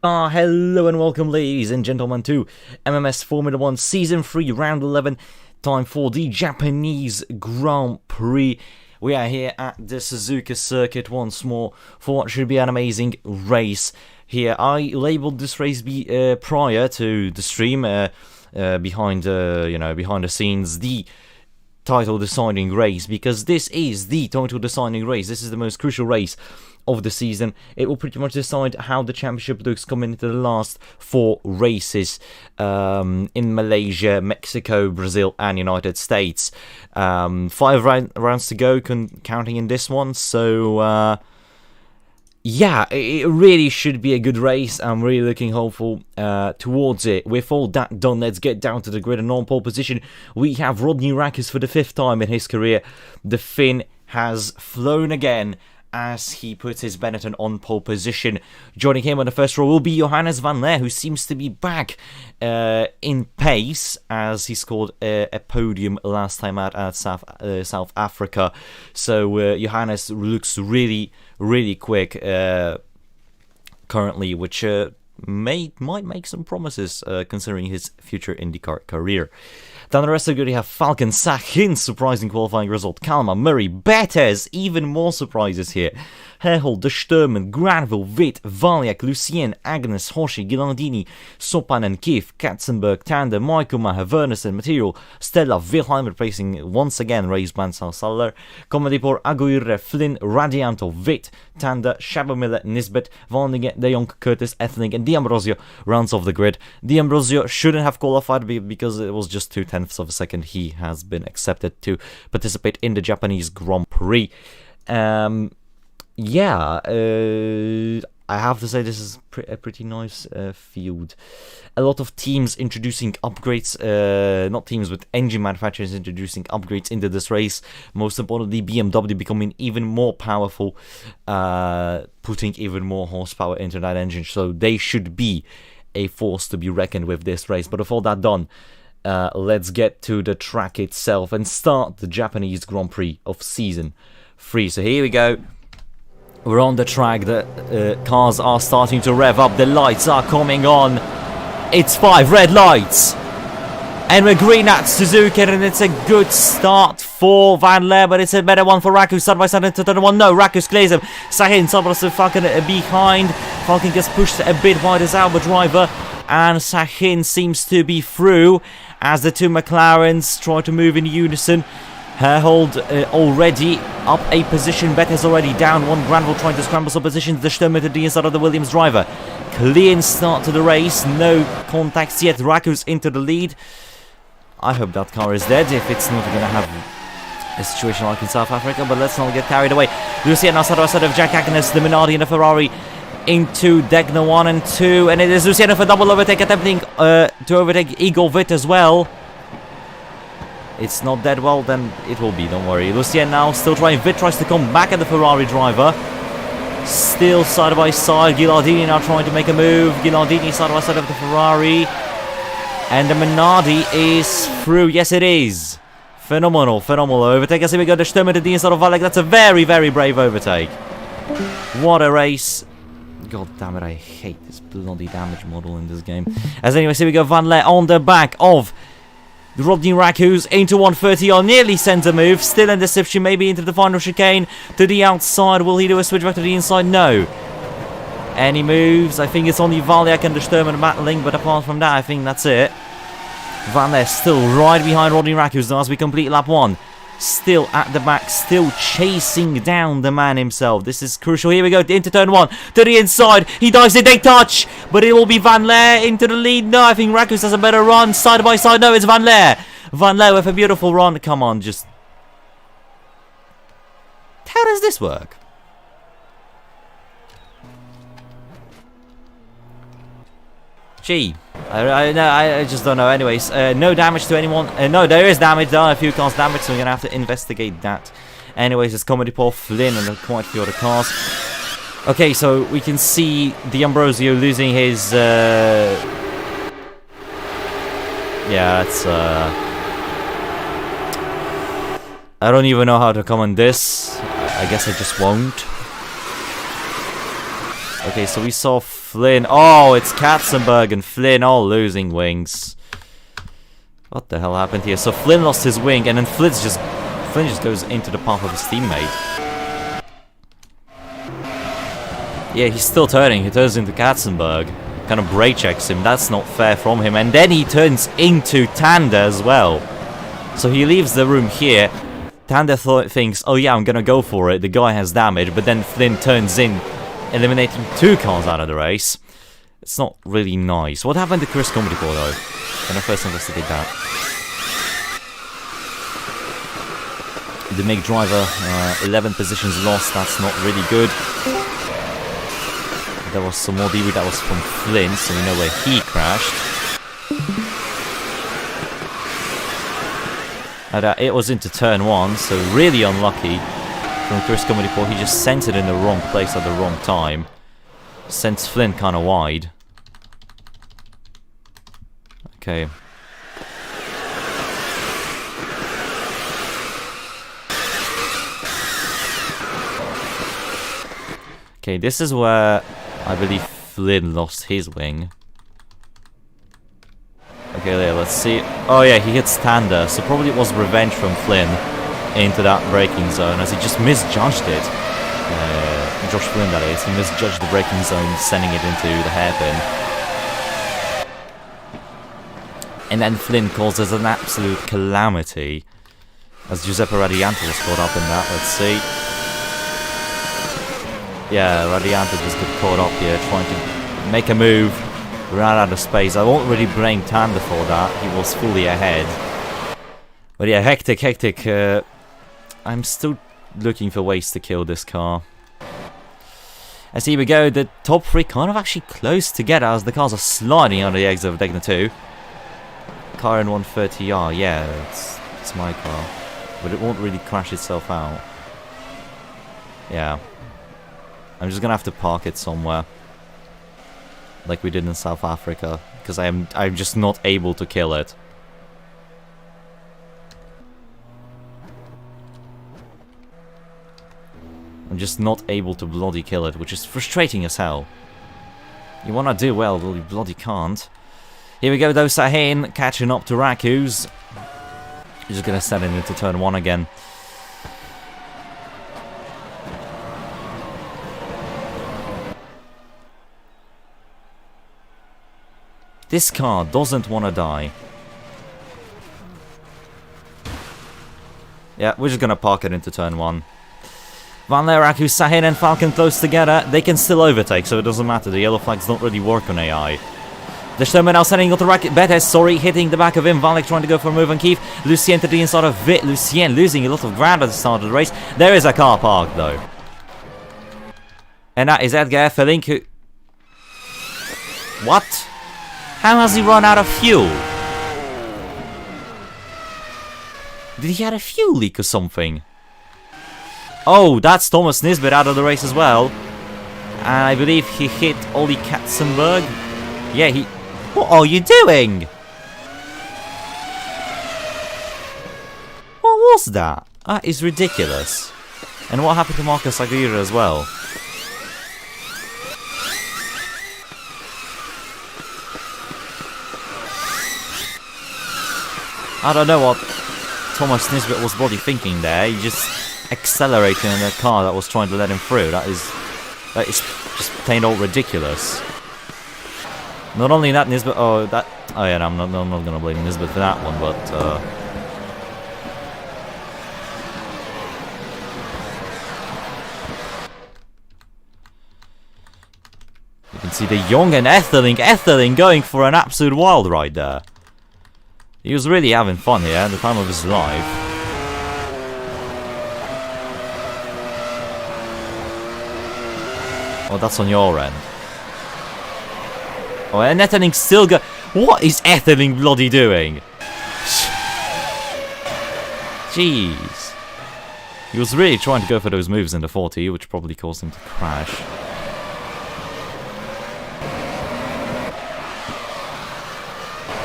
Hello and welcome, ladies and gentlemen, to MMS Formula 1 Season 3, Round 11. Time for the Japanese Grand Prix. We are here at the Suzuka circuit once more for what should be an amazing race here. I labeled this race prior to the stream, behind the scenes, the title deciding race, because this is the title deciding race. This is the most crucial race of the season. It will pretty much decide how the championship looks coming into the last 4 races in Malaysia, Mexico, Brazil and United States. 5 rounds to go, counting in this one, so yeah, it really should be a good race. I'm really looking hopeful towards it. With all that done, let's get down to the grid. And on pole position, we have Rodney Rackers for the 5th time in his career. The Finn has flown again as he puts his Benetton on pole position. Joining him on the first row will be Johannes van Leer, who seems to be back in pace, as he scored a podium last time out at South Africa. So Johannes looks really quick currently, which might make some promises considering his future IndyCar career. Down the rest of the grid, you have Falcon, Sahin, surprising qualifying result, Kalmar, Murray, Betters, even more surprises here. Herhold, De Sturman, Granville, Witt, Valiak, Lucien, Agnes, Hoshi, Gilandini, Sopanen, Kif, Katzenberg, Tander, Maikumaha, Wernersen, Material, Stella, Wilhelm, replacing once again Reis Bansal-Saller, Commodipor, Aguirre, Flynn, Radianto, Witt, Tander, Shabomiller, Nisbet, Vonnegut, De Jong, Curtis, Ethling, and D'Ambrosio rounds off the grid. D'Ambrosio shouldn't have qualified because it was just 0.2 of a second. He has been accepted to participate in the Japanese Grand Prix. I have to say this is a pretty nice field. A lot of teams introducing upgrades, not teams, but engine manufacturers introducing upgrades into this race. Most importantly, BMW becoming even more powerful, putting even more horsepower into that engine. So they should be a force to be reckoned with this race. But with all that done, let's get to the track itself and start the Japanese Grand Prix of Season 3. So here we go. We're on the track, the cars are starting to rev up, the lights are coming on. It's 5 red lights. And we're green at Suzuka, and it's a good start for Van Leer, but it's a better one for Rakus. Side by side into turn 1. No, Rakus clears him. Sahin, Sabras and Falcon behind. Falcon gets pushed a bit by this Albert driver, and Sahin seems to be through as the 2 McLarens try to move in unison. Herhold already up a position. Bettis already down 1. Granville trying to scramble some positions. The Sturmer to the inside of the Williams driver. Clean start to the race. No contacts yet. Rakus into the lead. I hope that car is dead if it's not going to have a situation like in South Africa. But let's not get carried away. Lucien outside of Jack Agnes, the Minardi and the Ferrari into Degna 1 and 2. And it is Luciano for double overtake, attempting to overtake Igor Witt as well. It's not dead well, then it will be, don't worry. Lucien now still trying. Witt tries to come back at the Ferrari driver. Still side by side. Gilardini now trying to make a move. Gilardini side by side of the Ferrari. And the Minardi is through. Yes, it is. Phenomenal overtake. As here we go, the Sturmer to the inside of Valek. That's a very brave overtake. What a race. God damn it, I hate this bloody damage model in this game. As anyway, here we go, Van Leer on the back of Rodney Rakus into 130 on nearly centre move. Still in deception, maybe into the final chicane to the outside. Will he do a switch back to the inside? No. Any moves? I think it's only Valiak and the Sturman battling, but apart from that, I think that's it. Van Leer still right behind Rodney Rakus as we complete lap 1. Still at the back, still chasing down the man himself. This is crucial. Here we go, into turn 1, to the inside. He dives in, they touch, but it will be Van Leer into the lead. No, I think Rakus has a better run, side by side. No, it's Van Leer. Van Leer with a beautiful run. Come on, just... How does this work? Gee, I just don't know. Anyways, no damage to anyone. No, there is damage. There are a few cars damaged, so we're gonna have to investigate that. Anyways, it's Commodipor, Flynn, and quite a few other cars. Okay, so we can see D'Ambrosio losing his. Yeah, that's. I don't even know how to comment this. I guess I just won't. Okay, so we saw Flynn. Oh, it's Katzenberg and Flynn all losing wings. What the hell happened here? So Flynn lost his wing, and then Flynn just goes into the path of his teammate. Yeah, he's still turning. He turns into Katzenberg. Kind of brake checks him. That's not fair from him. And then he turns into Tanda as well. So he leaves the room here. Tanda thinks, oh yeah, I'm gonna go for it. The guy has damage. But then Flynn turns in, eliminating 2 cars out of the race. It's not really nice. What happened to Chris Comedy Core though? Can I first investigate that? The make driver, 11 positions lost. That's not really good. There was some more debris that was from Flynn, so we know where he crashed. And it was into turn 1, so really unlucky from Chris Comedy Core. He just sent it in the wrong place at the wrong time. Sends Flynn kind of wide. Okay. Okay, this is where I believe Flynn lost his wing. Okay, there, let's see. Oh yeah, he hits Tanda, so probably it was revenge from Flynn into that braking zone, as he just misjudged it. Josh Flynn, that is. He misjudged the braking zone, sending it into the hairpin. And then Flynn causes an absolute calamity, as Giuseppe Radiante was caught up in that. Let's see. Yeah, Radiante just got caught up here, trying to make a move, ran out of space. I won't really blame Tanda for that, he was fully ahead. But yeah, hectic. I'm still looking for ways to kill this car. As here we go, the top 3 kind of actually close together as the cars are sliding on the exit of Degna 2. Car in 130R, yeah, it's my car. But it won't really crash itself out. Yeah. I'm just gonna have to park it somewhere, like we did in South Africa, because I'm just not able to kill it. I'm just not able to bloody kill it, which is frustrating as hell. You wanna do well, but you bloody can't. Here we go though, Sahin catching up to Rakus. He's just gonna send it into turn 1 again. This car doesn't want to die. Yeah, we're just going to park it into turn 1. Van Leeraku, Sahin and Falcon close together. They can still overtake, so it doesn't matter. The yellow flags don't really work on AI. The Sherman now sending onto Racket. Betes, sorry, hitting the back of him. Van Leek trying to go for a move on Keith. Lucien to the inside of Vit. Lucien losing a lot of ground at the start of the race. There is a car parked, though. And that is Edgar Effelink who... What? How has he run out of fuel? Did he have a fuel leak or something? Oh, that's Thomas Nisbet out of the race as well. And I believe he hit Ollie Katzenberg. Yeah, he... What are you doing? What was that? That is ridiculous. And what happened to Marcus Aguirre as well? I don't know what Thomas Nisbet was bloody thinking there. He just accelerated in a car that was trying to let him through. That is just plain old ridiculous. Not only that, Nisbet. Oh yeah, no, I'm not gonna blame Nisbet for that one, but you can see De Jong and Etherling going for an absolute wild ride there. He was really having fun here at the time of his life. Oh, that's on your end. Oh, and Etherling still go. What is Etherling bloody doing? Jeez. He was really trying to go for those moves in the 40, which probably caused him to crash.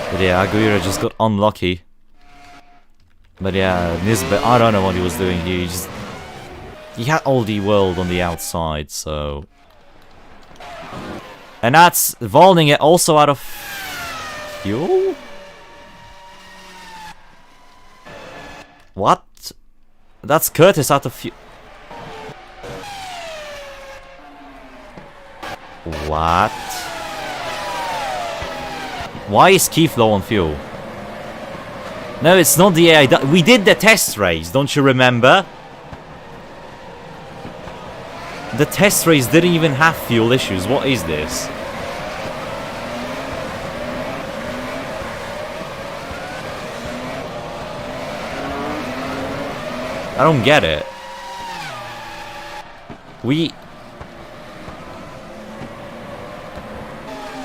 But yeah, Aguirre just got unlucky. But yeah, Nisbet, I don't know what he was doing here. He had all the world on the outside, so... And that's Volning it also out of fuel? What? That's Curtis out of fuel. What? Why is Keith low on fuel? No, it's not the AI. We did the test race, don't you remember? The test race didn't even have fuel issues. What is this? I don't get it.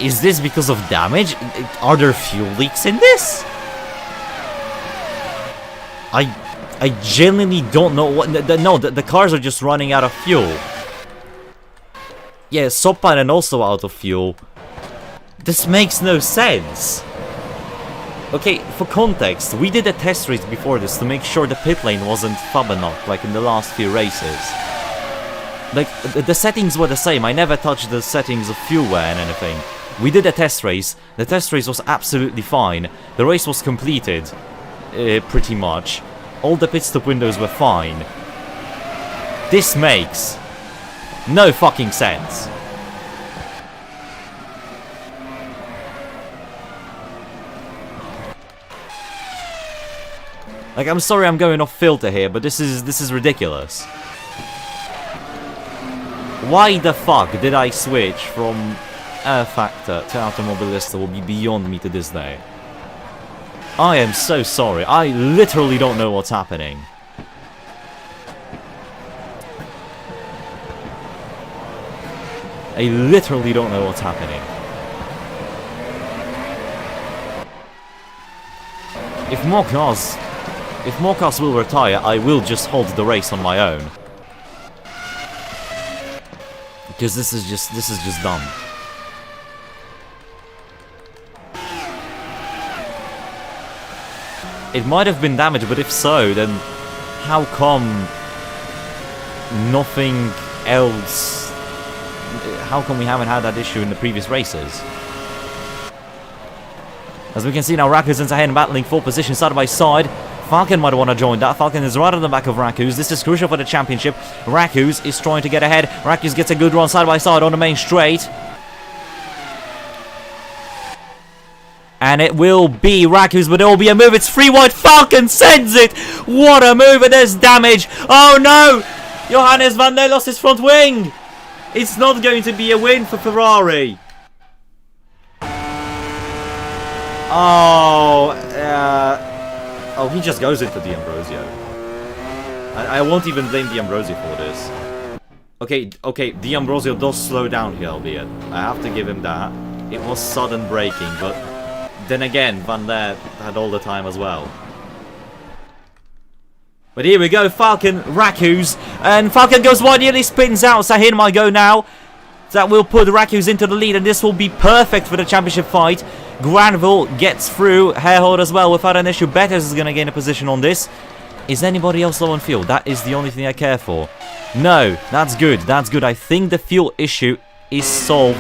Is this because of damage? Are there fuel leaks in this? I genuinely don't know what... No, the cars are just running out of fuel. Yeah, Sopanen also out of fuel. This makes no sense. Okay, for context, we did a test race before this to make sure the pit lane wasn't fabanock like in the last few races. Like, the settings were the same. I never touched the settings of fuel wear and anything. We did a test race. The test race was absolutely fine. The race was completed, pretty much. All the pit stop windows were fine. This makes no fucking sense. Like, I'm sorry I'm going off filter here, but this is ridiculous. Why the fuck did I switch from Air Factor to Automobilista will be beyond me to this day. I am so sorry. I literally don't know what's happening. I literally don't know what's happening. If more cars will retire, I will just hold the race on my own. Because this is just dumb. It might have been damaged, but if so, then how come nothing else? How come we haven't had that issue in the previous races? As we can see now, Rakus and Sahin battling for position side by side. Falcon might want to join that. Falcon is right on the back of Rakus. This is crucial for the championship. Rakus is trying to get ahead. Rakus gets a good run side by side on the main straight. And it will be Rakus, but it will be a move. It's free wide. Falcon sends it. What a move, and there's damage. Oh no! Johannes van der lost his front wing. It's not going to be a win for Ferrari. Oh, he just goes into D'Ambrosio. I won't even blame D'Ambrosio for this. Okay, D'Ambrosio does slow down here, albeit. I have to give him that. It was sudden braking, but then again, Van Der had all the time as well. But here we go, Falcon, Rakus, and Falcon goes wide, nearly spins out. Sahin might go now. That will put Rakus into the lead, and this will be perfect for the championship fight. Granville gets through, Harehold as well without an issue. Betters is going to gain a position on this. Is anybody else low on fuel? That is the only thing I care for. No, that's good, that's good. I think the fuel issue is solved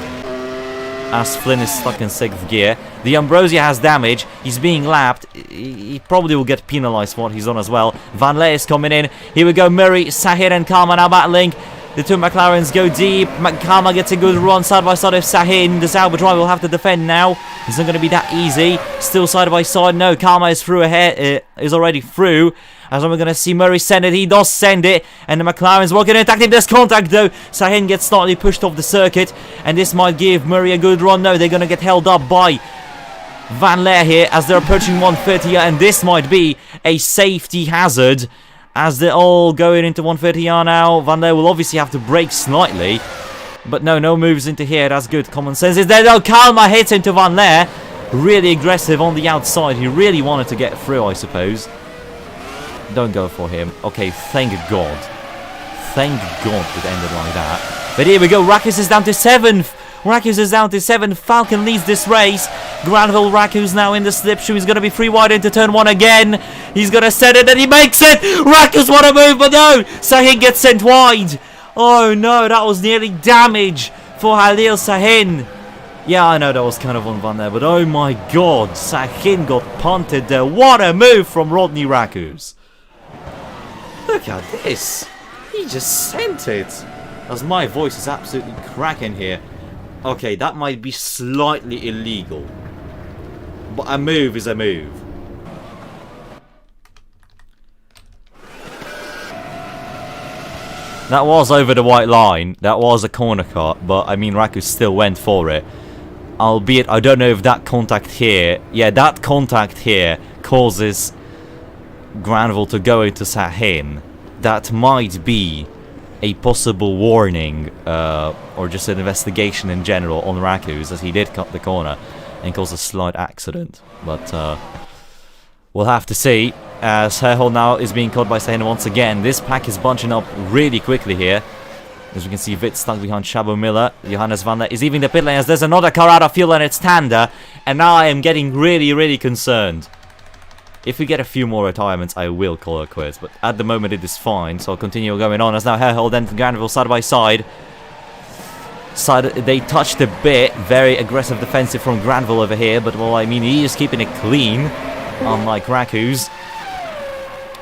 as Flynn is stuck in 6th gear. The Ambrosia has damage, he's being lapped. He probably will get penalised for what he's done as well. Van Leer is coming in. Here we go, Murray, Sahir and Karma now battling. The two McLarens go deep. Karma gets a good run side by side of Sahin. The Sauber driver will have to defend now. It's not going to be that easy. Still side by side. No, Karma is through ahead. Is already through. As we're going to see Murray send it. He does send it. And the McLarens working in attack. There's contact though. Sahin gets slightly pushed off the circuit. And this might give Murray a good run. No, they're going to get held up by Van Leer here as they're approaching 130. And this might be a safety hazard. As they're all going into 130R now, Van Leer will obviously have to brake slightly. But no moves into here. That's good. Common sense is there. No, Kalmar hits into Van Leer. Really aggressive on the outside. He really wanted to get through, I suppose. Don't go for him. Okay, thank God. Thank God it ended like that. But here we go. Rakus is down to 7th. Rakus is down to 7th. Falcon leads this race. Granville Rakus now in the slipstream. He's going to be free wide into turn 1 again. He's going to set it and he makes it. Rakus want to move, but no. Sahin gets sent wide. Oh no, that was nearly damage for Halil Sahin. Yeah, I know that was kind of on Van there, but oh my god, Sahin got punted there. What a move from Rodney Rakus. Look at this. He just sent it. As my voice is absolutely cracking here. Okay, that might be slightly illegal. But a move is a move. That was over the white line. That was a corner cut, but I mean Rakus still went for it. Albeit, I don't know if that contact here... Yeah, that contact here causes Granville to go into Sahin. That might be a possible warning, or just an investigation in general on Rakus, as he did cut the corner and cause a slight accident. But we'll have to see, as Herhold now is being caught by Sahin once again. This pack is bunching up really quickly here. As we can see, Witt stuck behind Shabo Miller. Johannes Van der is leaving the pit lane as there's another car out of fuel and it's Tanda. And now I am getting really, really concerned. If we get a few more retirements, I will call it quits. But at the moment, it is fine. So I'll continue going on as now Herhold and Granville side by side. They touched a bit. Very aggressive defensive from Granville over here. But, well, I mean, he is keeping it clean. Unlike Rakus.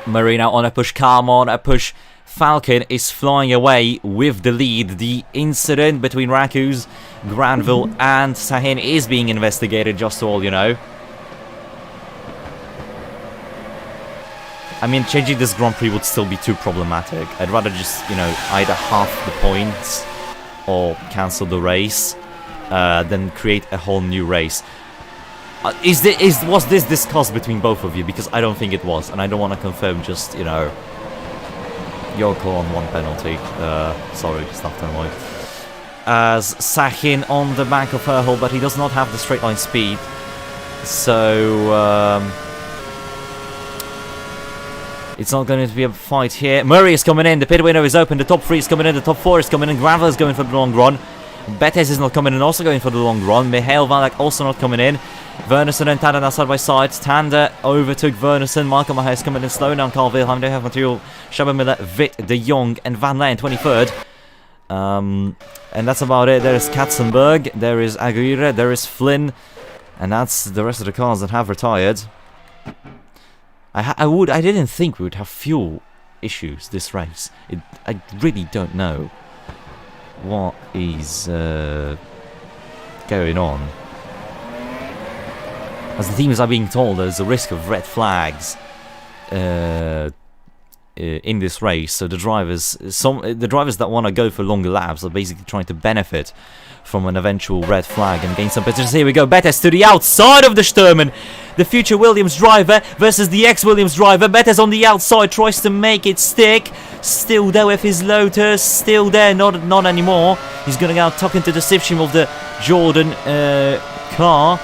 Murray now on a push. Calm on a push. Falcon is flying away with the lead. The incident between Rakus, Granville and Sahin is being investigated, just so all you know. I mean, changing this Grand Prix would still be too problematic. I'd rather just, you know, either half the points or cancel the race than create a whole new race. Was this discussed between both of you? Because I don't think it was, and I don't want to confirm just, you know... Your call on one penalty. Sorry, stuff turn away. As Sahin on the back of Herhold, but he does not have the straight line speed. So, it's not going to be a fight here. Murray is coming in. The pit window is open. The top 3 is coming in. The top 4 is coming in. Granville is going for the long run. Betes is not coming in, also going for the long run. Michael Van Dijk also not coming in. Wernerson and Tanda now side by side. Tanda overtook Wernerson. Michael Maher is coming in slow down. Carl Wilhelm, they have material. Shaba Miller, Witt, De Jong, and Van Leyen 23rd. And that's about it. There is Katzenberg, there is Aguirre, there is Flynn, and that's the rest of the cars that have retired. I didn't think we would have fuel issues this race. I really don't know what is going on. As the teams are being told, there's a risk of red flags in this race. So the drivers that want to go for longer laps are basically trying to benefit from an eventual red flag and gain some positions. Here we go, Betes to the outside of the Sturman. The future Williams driver versus the ex-Williams driver. Betes on the outside, tries to make it stick. Still there with his Lotus, still there, not anymore. He's going to go tuck into the slipstream of the Jordan car.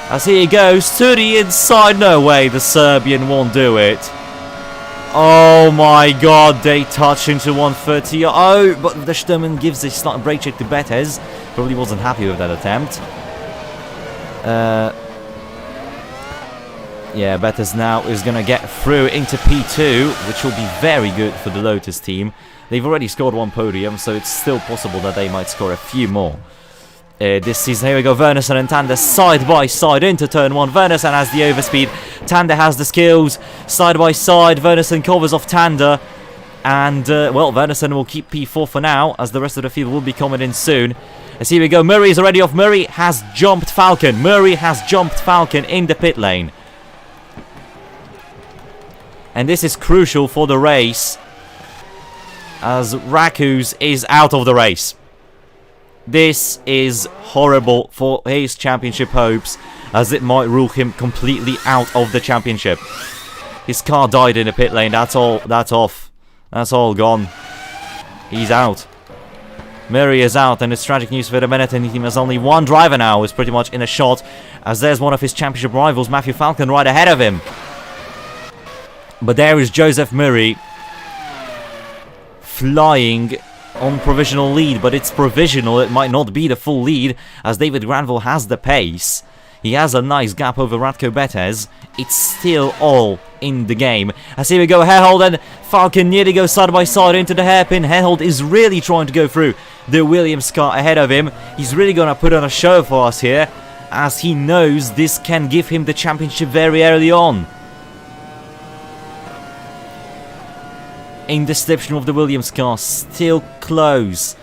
As here he goes to the inside. No way, the Serbian won't do it. Oh my god, they touch into 130. Oh, but the Sturman gives a slight brake check to Betes. Probably wasn't happy with that attempt. Yeah, Betes now is going to get through into P2, which will be very good for the Lotus team. They've already scored one podium, so it's still possible that they might score a few more this season. Here we go, Wernerson and Tanda side by side into turn 1. Wernerson has the overspeed, Tanda has the skills. Side by side, Wernerson covers off Tanda. And, well, Wernerson will keep P4 for now, as the rest of the field will be coming in soon. As here we go, Murray is already off. Murray has jumped Falcon. Murray has jumped Falcon in the pit lane. And this is crucial for the race, as Rakus is out of the race. This is horrible for his championship hopes, as it might rule him completely out of the championship. His car died in the pit lane. That's all. That's off. That's all gone. He's out. Murray is out, and it's tragic news for the Benetton team, as only one driver now is pretty much in a shot, as there's one of his championship rivals, Matthew Falcon, right ahead of him. But there is Joseph Murray flying on provisional lead, but it's provisional. It might not be the full lead, as David Granville has the pace. He has a nice gap over Radko Betes. It's still all in the game. As here we go, Herhold and Falcon nearly go side by side into the hairpin. Herhold is really trying to go through the Williams car ahead of him. He's really going to put on a show for us here, as he knows this can give him the championship very early on. In the slipstream of the Williams car, still close.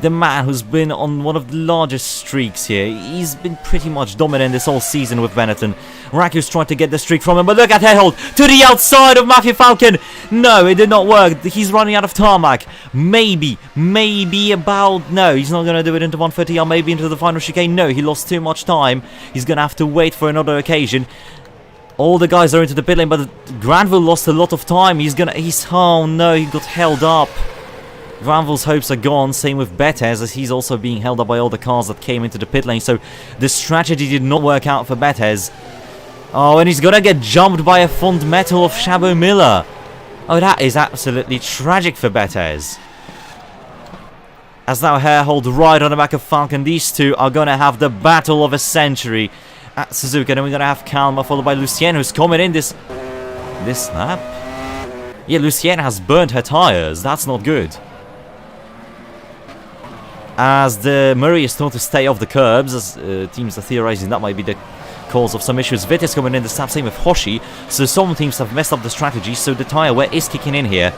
The man who's been on one of the largest streaks here. He's been pretty much dominant this whole season with Benetton. Raku's trying to get the streak from him, but look at Herhold to the outside of Matthew Falcon. No, it did not work. He's running out of tarmac. Maybe about... No, he's not going to do it into 130 or maybe into the final chicane. No, he lost too much time. He's going to have to wait for another occasion. All the guys are into the pit lane, but Granville lost a lot of time. Oh no, he got held up. Granville's hopes are gone, same with Bethes, as he's also being held up by all the cars that came into the pit lane, so the strategy did not work out for Bethes. Oh, and he's gonna get jumped by a fond metal of Shabo Miller. Oh, that is absolutely tragic for Bethes. As now Herhold right on the back of Falcon, these two are gonna have the battle of a century at Suzuka. And then we're gonna have Kalmar followed by Lucienne, who's coming in this lap. Yeah, Lucienne has burnt her tires, that's not good. As the Murray is told to stay off the curbs, as teams are theorizing that might be the cause of some issues. Vitt is coming in the snap, same with Hoshi, so some teams have messed up the strategy, so the tire wear is kicking in here.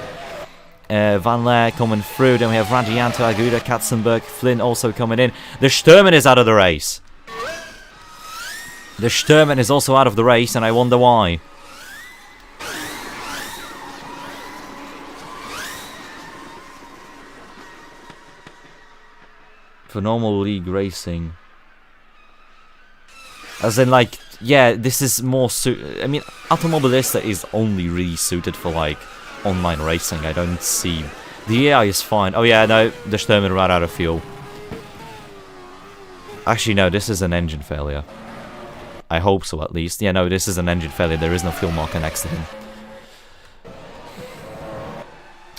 Van Leer coming through, then we have Rangianto, Aguda, Katzenberg, Flynn also coming in. The Sturman is out of the race. The Sturman is also out of the race, and I wonder why. For normal league racing, as in, like, yeah, this is more I mean, Automobilista is only really suited for like online racing. I don't see the AI is fine. Oh yeah, no, the Sturman ran out of fuel. Actually, no, this is an engine failure. I hope so, at least. Yeah, no, this is an engine failure. There is no fuel marker next to him.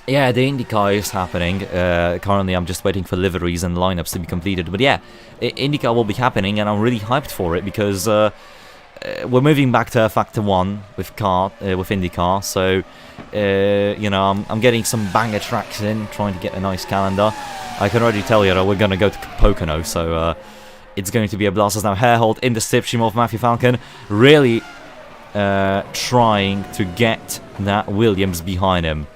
Yeah, the IndyCar is happening. Currently, I'm just waiting for liveries and lineups to be completed. But yeah, IndyCar will be happening, and I'm really hyped for it because we're moving back to Factor 1 with IndyCar. So, you know, I'm getting some banger tracks in, trying to get a nice calendar. I can already tell you that we're going to go to Pocono, so it's going to be a blast. As now Herhold in the slipstream of Matthew Falcon, really trying to get that Williams behind him.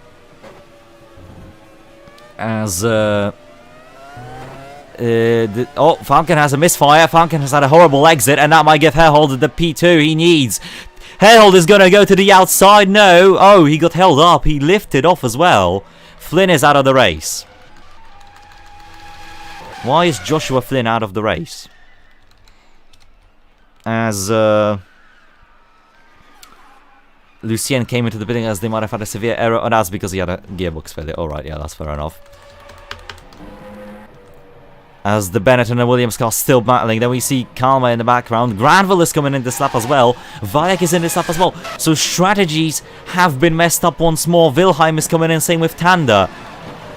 As Falcon has a misfire. Falcon has had a horrible exit, and that might give Herhold the P2 he needs. Herhold is going to go to the outside. No. Oh, he got held up. He lifted off as well. Flynn is out of the race. Why is Joshua Flynn out of the race? As Lucien came into the bidding, as they might have had a severe error. Oh, that's because he had a gearbox failure. Alright, yeah, that's fair enough. As the Benetton and Williams car still battling. Then we see Kalmar in the background. Granville is coming in this lap as well. Vajek is in this lap as well. So strategies have been messed up once more. Wilhelm is coming in, same with Tanda.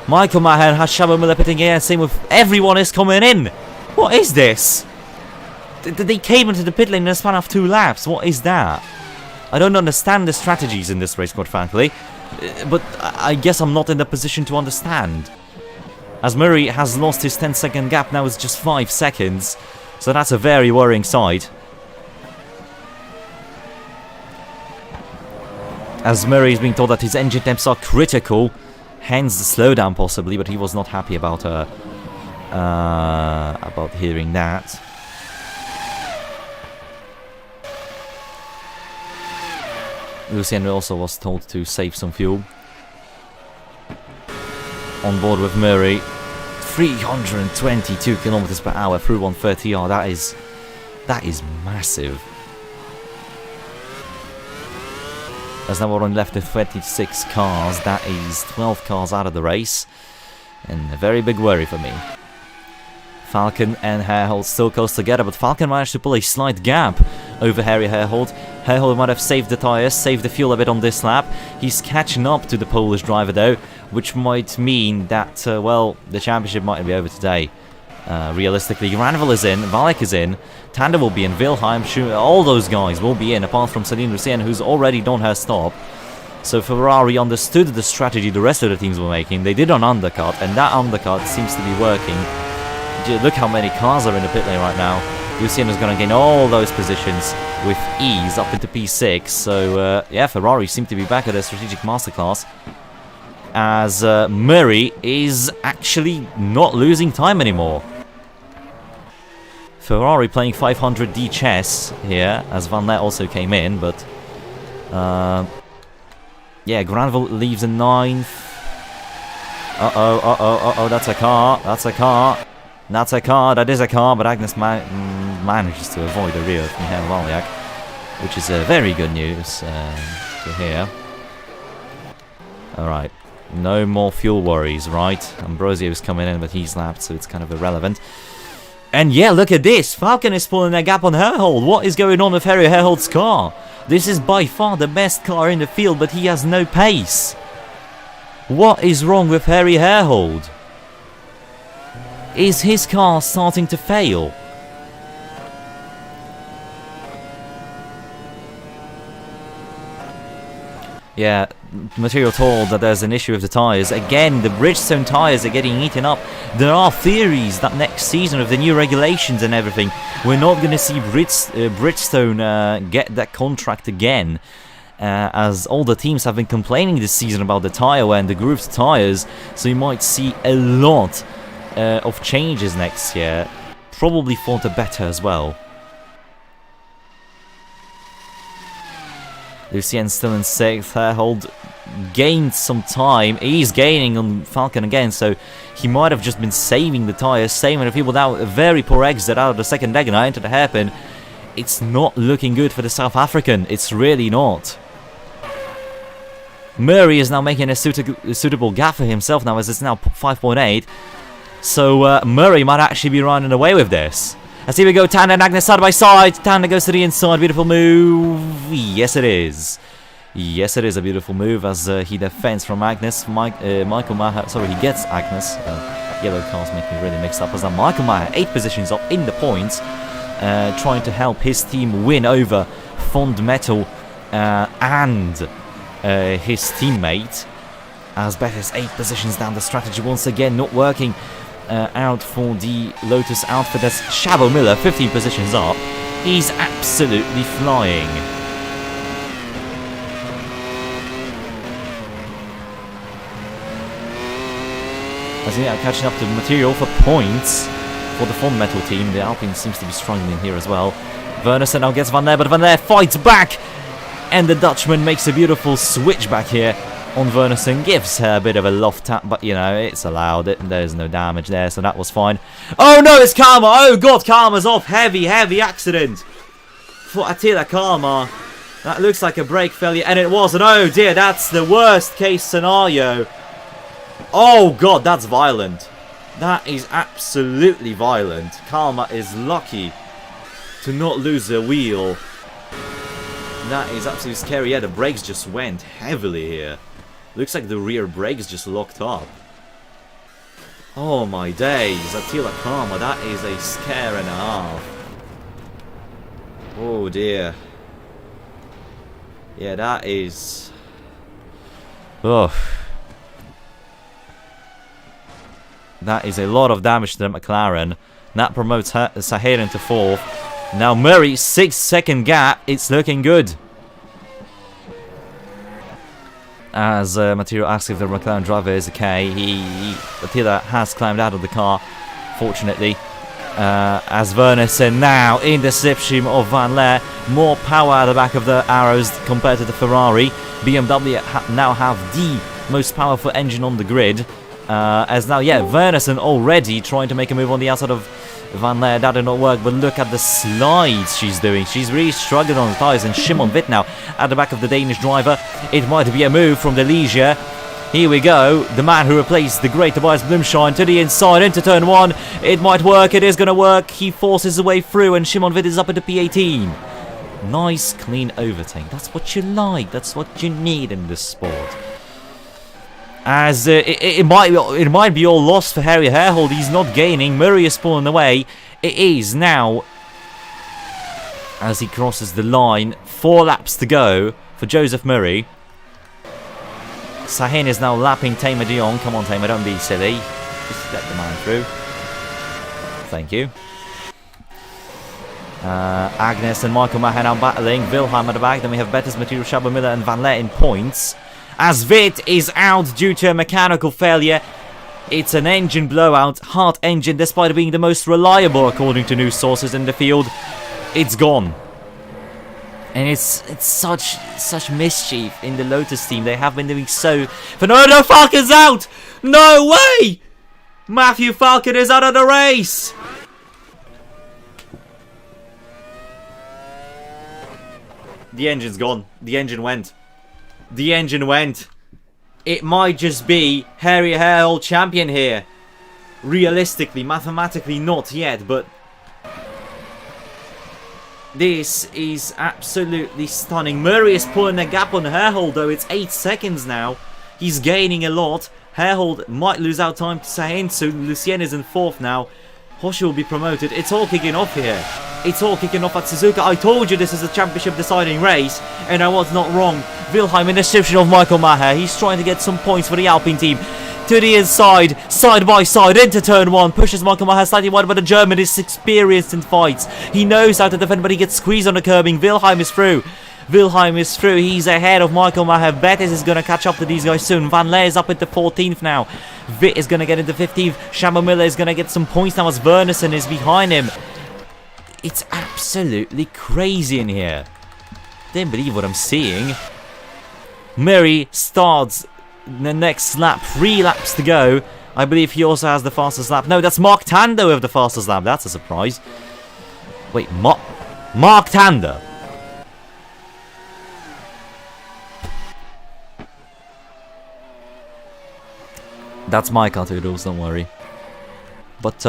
Michael Maher has Shabo Miller pitting in, same with everyone is coming in. What is this? They came into the pit lane in a span of 2 laps. What is that? I don't understand the strategies in this race, quite frankly. But I guess I'm not in the position to understand. As Murray has lost his 10-second gap, now it's just 5 seconds. So that's a very worrying sight. As Murray is being told that his engine temps are critical, hence the slowdown possibly, but he was not happy about hearing that. Lucien also was told to save some fuel. On board with Murray. 322 kilometers per hour through 130R. That is massive. As now we're only left with 26 cars. That is 12 cars out of the race. And a very big worry for me. Falcon and Herhold still close together, but Falcon managed to pull a slight gap over Harry Herhold. Herhold might have saved the tyres, saved the fuel a bit on this lap. He's catching up to the Polish driver though, which might mean that, well, the championship might be over today. Realistically, Granville is in, Valek is in, Tanda will be in, Wilhelm, all those guys will be in, apart from Celine Lucien, who's already done her stop. So Ferrari understood the strategy the rest of the teams were making. They did an undercut, and that undercut seems to be working. Look how many cars are in the pit lane right now. Lucien is going to gain all those positions with ease up into P6. So, yeah, Ferrari seem to be back at their strategic masterclass. As Murray is actually not losing time anymore. Ferrari playing 500D chess here, as Van Leer also came in, but... yeah, Granville leaves in 9th. Uh-oh, that's a car, that's a car. That's a car, that is a car, but Agnes manages to avoid the rear of Michael Valiak, which is very good news to hear. Alright, no more fuel worries, right? Ambrosio's coming in, but he's lapped, so it's kind of irrelevant. And yeah, look at this! Falcon is pulling a gap on Herhold. What is going on with Harry Herhold's car? This is by far the best car in the field, but he has no pace. What is wrong with Harry Herhold? Is his car starting to fail? Yeah, material told that there's an issue with the tyres. Again, the Bridgestone tyres are getting eaten up. There are theories that next season with the new regulations and everything, we're not going to see Bridgestone get that contract again. As all the teams have been complaining this season about the tyre wear and the grooved tyres. So you might see a lot of changes next year. Probably for the better as well. Lucien still in 6th. Herhold gained some time. He's gaining on Falcon again, so he might have just been saving the tyres, saving the people without a very poor exit out of the second leg and into the hairpin. It's not looking good for the South African. It's really not. Murray is now making a suitable gap for himself now, as it's now 5.8. So Murray might actually be running away with this. As here we go, Tanner and Agnes side by side. Tanner goes to the inside, beautiful move. Yes, it is. Yes, it is a beautiful move as he defends from Agnes. Michael Maher, sorry, he gets Agnes. Yellow cars make me really mixed up. As Michael Maher, 8 positions up in the points, trying to help his team win over Fond Metal and his teammate. As Beth 8 positions down, the strategy once again not working. Out for the Lotus outfit. That's Chavo Miller, 15 positions up. He's absolutely flying. As yeah, catching up to material for points for the Fond Metal team. The Alpine seems to be struggling here as well. Wernersen now gets Van Leer, but Van Leer fights back, and the Dutchman makes a beautiful switch back here on Wernersen, gives her a bit of a loft tap, but you know, it's allowed. There's no damage there, so that was fine. Oh no, it's Karma! Oh god, Karma's off! Heavy accident for Attila Karma. That looks like a brake failure, and it was, and oh dear, that's the worst case scenario. Oh god, that's violent. That is absolutely violent. Karma is lucky to not lose a wheel. That is absolutely scary. Yeah, the brakes just went heavily here. Looks like the rear brakes just locked up. Oh my days, Attila Karma, that is a scare and a half. Oh dear. Yeah, that is... Oh. That is a lot of damage to the McLaren. That promotes Sahir into 4th. Now Murray, 6-second gap, it's looking good. As Material asks if the McLaren driver is okay, Attila has climbed out of the car, fortunately. As Wernersen now in the slipstream of Van Leer. More power at the back of the arrows compared to the Ferrari. BMW now have the most powerful engine on the grid. As now, yeah, Wernersen already trying to make a move on the outside of Van Leer. That did not work, but look at the slides she's doing. She's really struggling on the tyres, and Shimon Witt now at the back of the Danish driver. It might be a move from the Ligier. Here we go, the man who replaced the great Tobias Blumschein to the inside into turn 1. It might work, it is going to work. He forces his way through, and Shimon Witt is up into P18. Nice, clean overtake. That's what you like, that's what you need in this sport. As it might be all lost for Harry Herhold. He's not gaining. Murray is pulling away. It is now, as he crosses the line. 4 laps to go for Joseph Murray. Sahin is now lapping Tamer de Jong. Come on, Tamer, don't be silly. Just let the man through. Thank you. Agnes and Michael Maher now battling. Wilhelm at the back. Then we have Bettis, Material, Shabba Miller and Van Leer in points. As Vit is out due to a mechanical failure. It's an engine blowout. Hard engine, despite being the most reliable according to news sources in the field. It's gone. And it's such mischief in the Lotus team. They have been doing so. Fernando Falcon's out! No way! Matthew Falcon is out of the race! The engine's gone. The engine went. The engine went. It might just be Harry Harehold champion here. Realistically, mathematically not yet, but this is absolutely stunning. Murray is pulling a gap on Harehold though. It's 8 seconds now. He's gaining a lot. Harehold might lose out time to Sahin soon. Lucien is in 4th now. Hoshi will be promoted. It's all kicking off here. It's all kicking off at Suzuka. I told you this is a championship deciding race, and I was not wrong. Wilhelm in the description of Michael Maher. He's trying to get some points for the Alpine team. To the inside, side by side, into turn 1. Pushes Michael Maher slightly wide, but the German is experienced in fights. He knows how to defend, but he gets squeezed on the curbing. Wilhelm is through. Wilhelm is through. He's ahead of Michael Maher. Bettis is going to catch up to these guys soon. Van Leer is up into 14th now. Vit is going to get into 15th. Shabba Miller is going to get some points now as Wernerson is behind him. It's absolutely crazy in here. Didn't believe what I'm seeing. Murray starts the next lap. 3 laps to go. I believe he also has the fastest lap. No, that's Mark Tanda with the fastest lap. That's a surprise. Wait, Mark Tanda. That's my cartoons, don't worry. But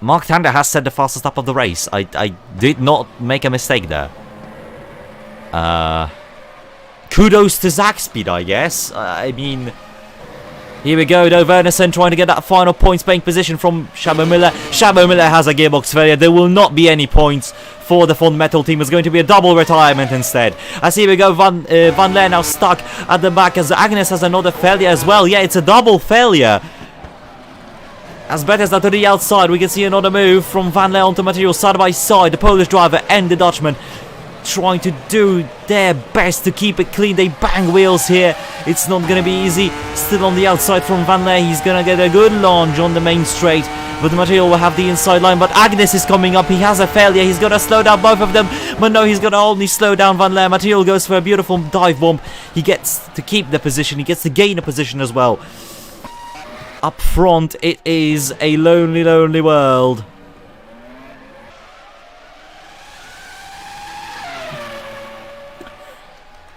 Mark Tanda has set the fastest lap of the race. I did not make a mistake there. Kudos to Zach Speed, I guess. I mean, here we go, though. Wernerson trying to get that final points bank position from Shabba Miller. Shabba Miller has a gearbox failure. There will not be any points for the Fond Metal team. It's going to be a double retirement instead. As here we go, Van Leer now stuck at the back as Agnes has another failure as well. Yeah, it's a double failure. As Bettis now to the outside, we can see another move from Van Leer onto Material side by side. The Polish driver and the Dutchman trying to do their best to keep it clean. They bang wheels here. It's not going to be easy. Still on the outside from Van Leer. He's going to get a good launch on the main straight. But the Material will have the inside line. But Agnes is coming up. He has a failure. He's going to slow down both of them. But no, he's going to only slow down Van Leer. Material goes for a beautiful dive bomb. He gets to keep the position. He gets to gain a position as well. Up front, it is a lonely, lonely world.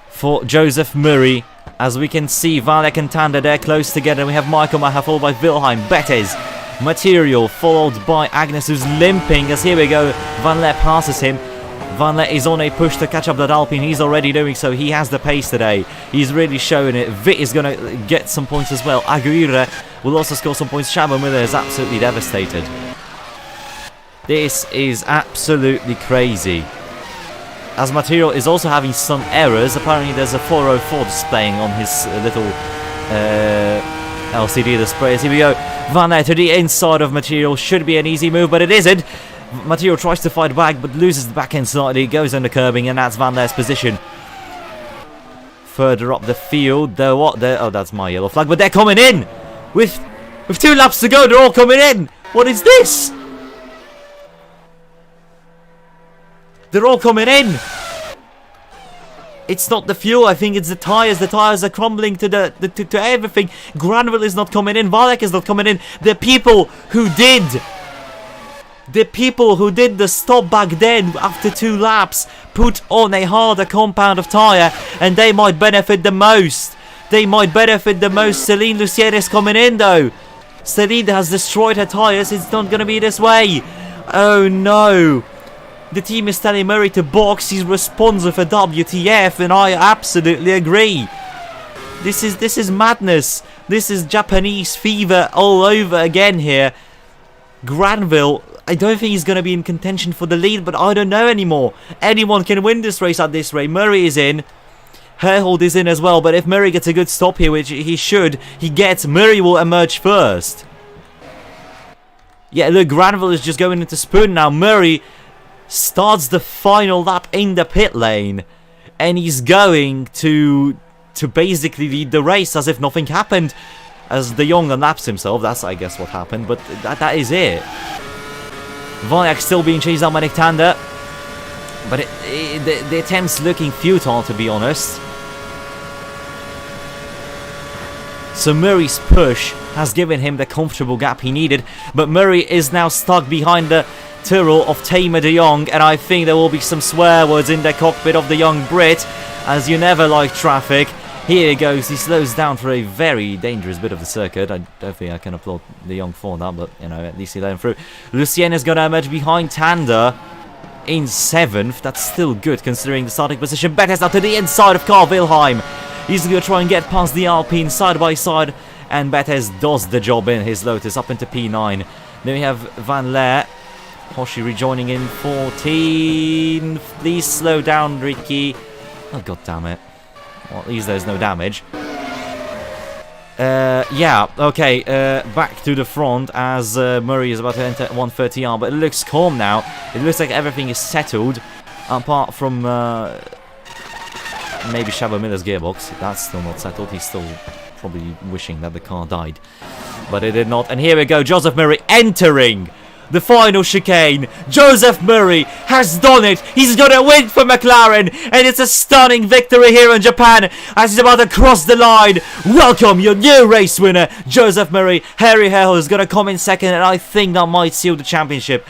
For Joseph Murray, as we can see, Valek and Tanda, they're close together. We have Michael Maher followed by Wilhelm, Bettis, Material, followed by Agnes, who's limping. As here we go, Van Leer passes him. Van Leer is on a push to catch up that Alpine. He's already doing so. He has the pace today. He's really showing it. Vit is going to get some points as well. Aguirre will also score some points. Shabba Miller is absolutely devastated. This is absolutely crazy. As Material is also having some errors. Apparently there's a 404 displaying on his little LCD display. Here we go. Van Leer to the inside of Material. Should be an easy move, but it isn't. Material tries to fight back, but loses the back end slightly. Goes under curbing, and that's Van Leer's position. Further up the field, oh, that's my yellow flag. But they're coming in with 2 laps to go. They're all coming in. What is this? They're all coming in. It's not the fuel. I think it's the tires. The tires are crumbling to to everything. Granville is not coming in. Valek is not coming in. The people who did the stop back then after 2 laps put on a harder compound of tyre, and they might benefit the most. Celine Lucien is coming in though. Celine has destroyed her tyres. It's not going to be this way. Oh no. The team is telling Murray to box. He's responsible for WTF, and I absolutely agree. This is madness. This is Japanese fever all over again here. Granville, I don't think he's going to be in contention for the lead, but I don't know anymore. Anyone can win this race at this rate. Murray is in. Herhold is in as well, but if Murray gets a good stop here, which he should, Murray will emerge first. Yeah, look, Granville is just going into Spoon now. Murray starts the final lap in the pit lane, and he's going to basically lead the race as if nothing happened, as De Jong unlaps himself. That's, I guess, what happened, but that is it. Vanek still being chased out by Nick Tander, but the attempt's looking futile, to be honest. So Murray's push has given him the comfortable gap he needed, but Murray is now stuck behind the Tyrrell of Tamer De Jong, and I think there will be some swear words in the cockpit of the young Brit, as you never like traffic. Here he goes, he slows down for a very dangerous bit of the circuit. I don't think I can applaud De Jong for that, but, you know, at least he let him through. Lucien is going to emerge behind Tander in 7th. That's still good considering the starting position. Bettes out to the inside of Carl Wilhelm. He's going to try and get past the Alpine side by side, and Bettes does the job in his Lotus up into P9. Then we have Van Leer. Hoshi rejoining in 14th. Please slow down, Ricky. Oh, god damn it. Well, at least there's no damage. Yeah, okay, back to the front as Murray is about to enter 130R, but it looks calm now. It looks like everything is settled, apart from maybe Shabo Miller's gearbox. That's still not settled. He's still probably wishing that the car died, but it did not. And here we go, Joseph Murray entering the final chicane. Joseph Murray has done it. He's gonna win for McLaren, and it's a stunning victory here in Japan as he's about to cross the line. Welcome your new race winner, Joseph Murray. Harry Herhold is gonna come in second, and I think that might seal the championship.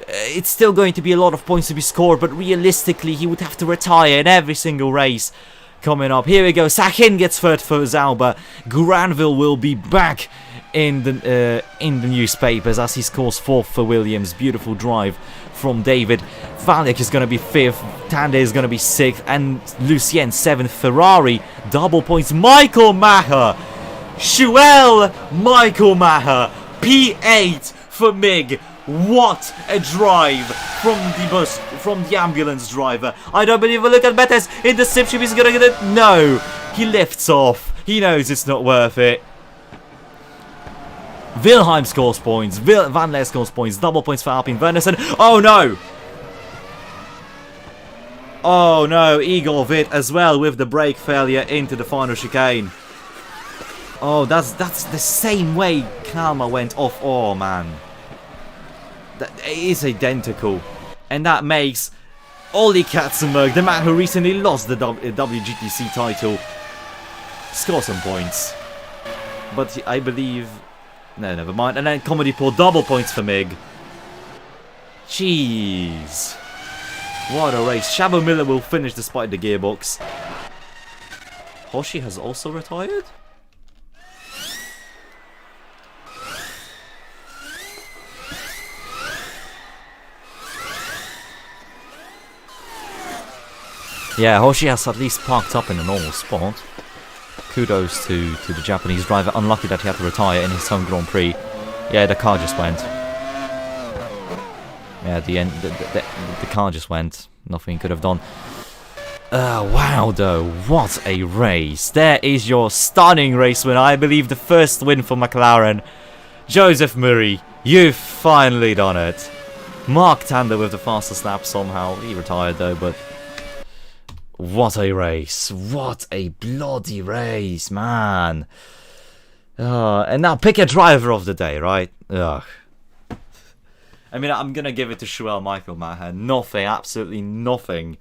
It's still going to be a lot of points to be scored, but realistically he would have to retire in every single race coming up. Here we go, Sahin gets third for Zauber. Granville will be back in the newspapers as he scores 4th for Williams. Beautiful drive from David. Valek is going to be 5th, Tande is going to be 6th, and Lucien 7th. Ferrari, double points. Michael Maher, Schuel Michael Maher, P8 for Mig. What a drive from the ambulance driver. I don't believe it. Look at Bettes in the slipstream. He's going to get it. No, he lifts off. He knows it's not worth it. Wilhelm scores points. Van Leer scores points. Double points for Alpine Wernersen. Oh no! Oh no, Igor Witt as well with the brake failure into the final chicane. Oh, that's the same way Kalmar went off. Oh man. That is identical. And that makes Ollie Katzenberg, the man who recently lost the WGTC title, score some points. But I believe... No, never mind. And then Comedy Pool, double points for Mig. Jeez. What a race. Shabo Miller will finish despite the gearbox. Hoshi has also retired? Yeah, Hoshi has at least parked up in a normal spot. Kudos to the Japanese driver. Unlucky that he had to retire in his home Grand Prix. Yeah, the car just went. Yeah, at the end, the car just went. Nothing could have done. Wow, though. What a race. There is your stunning race win. I believe the first win for McLaren. Joseph Murray, you've finally done it. Mark Tander with the fastest lap somehow. He retired, though, but... What a race. What a bloody race, man. And now pick a driver of the day, right? Ugh. I mean, I'm going to give it to Schuel Michael Maher. Nothing, absolutely nothing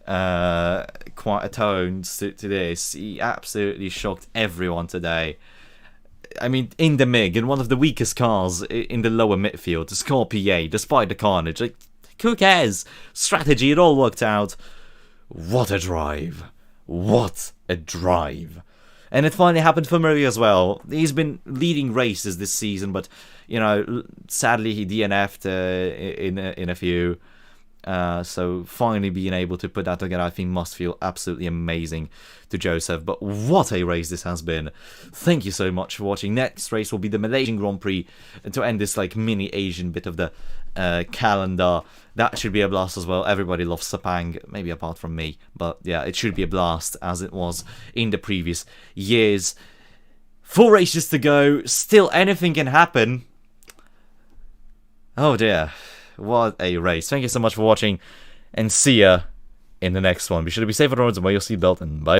quite atones to this. He absolutely shocked everyone today. I mean, in the MiG, in one of the weakest cars in the lower midfield, to score PA, despite the carnage. Like, who cares? Strategy, it all worked out. What a drive. What a drive. And it finally happened for Murray as well. He's been leading races this season, but, you know, sadly he DNF'd in a few. So finally being able to put that together, I think must feel absolutely amazing to Joseph. But what a race this has been. Thank you so much for watching. Next race will be the Malaysian Grand Prix to end this like mini Asian bit of the calendar. That should be a blast as well. Everybody loves Sepang, maybe apart from me, but yeah, it should be a blast as it was in the previous years. 4 races to go, still anything can happen. Oh dear, what a race. Thank you so much for watching, and see ya in the next one. Be sure to be safe on the roads and wear your seatbelt, and bye.